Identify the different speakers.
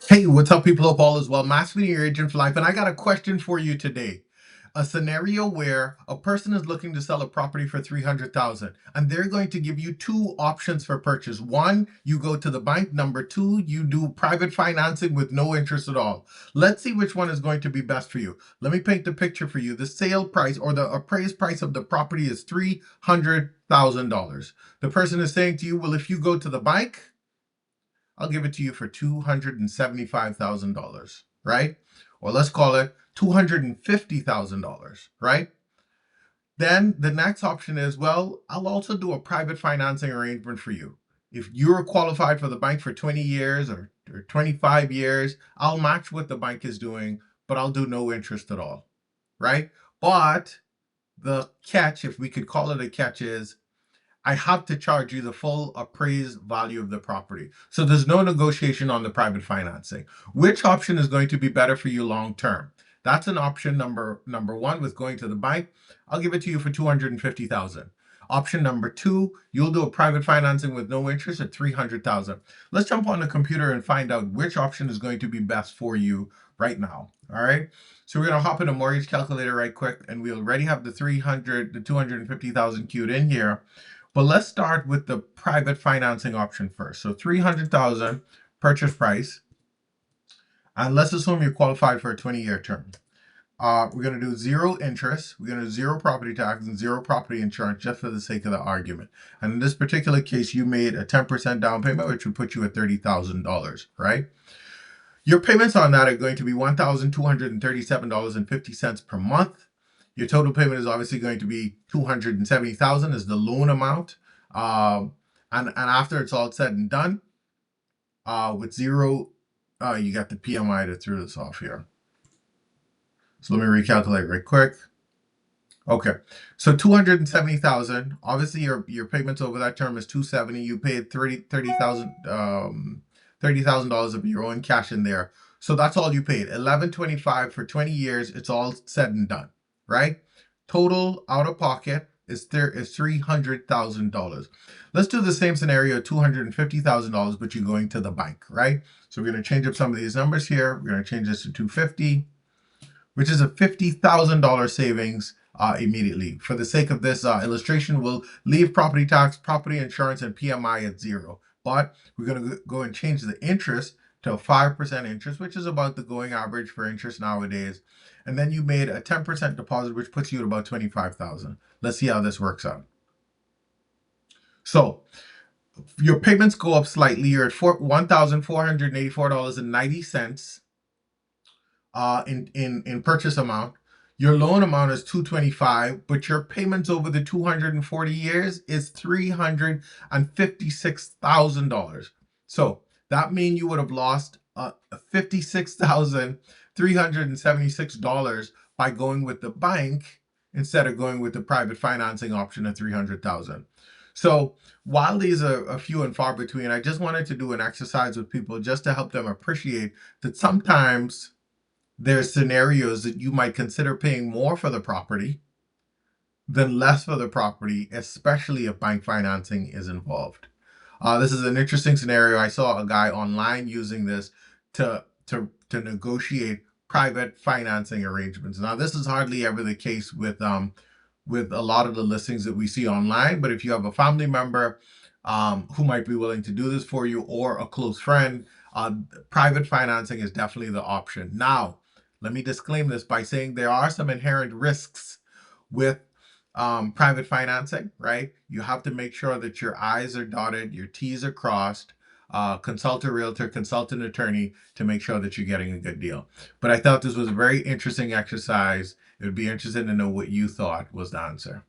Speaker 1: Hey, what's up, people? Hope all is well. Mass Media, your agent for life, and I got a question for you today. A scenario where a person is looking to sell a property for 300,000, and they're going to give you two options for purchase. One, you go to the bank. Number two, you do private financing with no interest at all. Let's see which one is going to be best for you. Let me paint the picture for you. The sale price or the appraised price of the property is $300,000. The person is saying to you, well, if you go to the bank, I'll give it to you for $275,000, right? Or let's call it $250,000, right? Then the next option is, well, I'll also do a private financing arrangement for you. If you're qualified for the bank for 20 years or 25 years, I'll match what the bank is doing, but I'll do no interest at all, right? But the catch, if we could call it a catch, is I have to charge you the full appraised value of the property. So there's no negotiation on the private financing. Which option is going to be better for you long term? That's an option number one with going to the bank. I'll give it to you for 250,000. Option number two, you'll do a private financing with no interest at 300,000. Let's jump on the computer and find out which option is going to be best for you right now. All right. So we're going to hop in a mortgage calculator right quick, and we already have the 250,000 queued in here. But let's start with the private financing option first. So 300,000 purchase price. And let's assume you're qualified for a 20-year term. We're going to do zero interest. We're going to do zero property tax and zero property insurance just for the sake of the argument. And in this particular case, you made a 10% down payment, which would put you at $30,000, right? Your payments on that are going to be $1,237.50 per month. Your total payment is obviously going to be $270,000 is the loan amount. And after it's all said and done, with zero, you got the PMI to throw this off here. So let me recalculate right quick. Okay, so 270,000. Obviously, your payments over that term is 270. You paid $30,000 of your own cash in there. So that's all you paid. $1,125 for 20 years. It's all said and done, right? Total out of pocket is $300,000. Let's do the same scenario, $250,000, but you're going to the bank, right? So we're going to change up some of these numbers here. We're going to change this to 250, which is a $50,000 savings immediately. For the sake of this illustration, we'll leave property tax, property insurance, and PMI at zero. But we're going to go and change the interest to a 5% interest, which is about the going average for interest nowadays. And then you made a 10% deposit, which puts you at about $25,000. Let's see how this works out. So your payments go up slightly. You're at $1,484.90 in purchase amount. Your loan amount is $225, but your payments over the 240 years is $356,000. So that means you would have lost $56,376 by going with the bank instead of going with the private financing option at $300,000. So while these are a few and far between, I just wanted to do an exercise with people just to help them appreciate that sometimes there's scenarios that you might consider paying more for the property than less for the property, especially if bank financing is involved. This is an interesting scenario. I saw a guy online using this to negotiate private financing arrangements. Now, this is hardly ever the case with a lot of the listings that we see online, but if you have a family member who might be willing to do this for you or a close friend, private financing is definitely the option. Now, let me disclaim this by saying there are some inherent risks with private financing, right? You have to make sure that your I's are dotted, your T's are crossed, consult a realtor, consult an attorney to make sure that you're getting a good deal. But I thought this was a very interesting exercise. It would be interesting to know what you thought was the answer.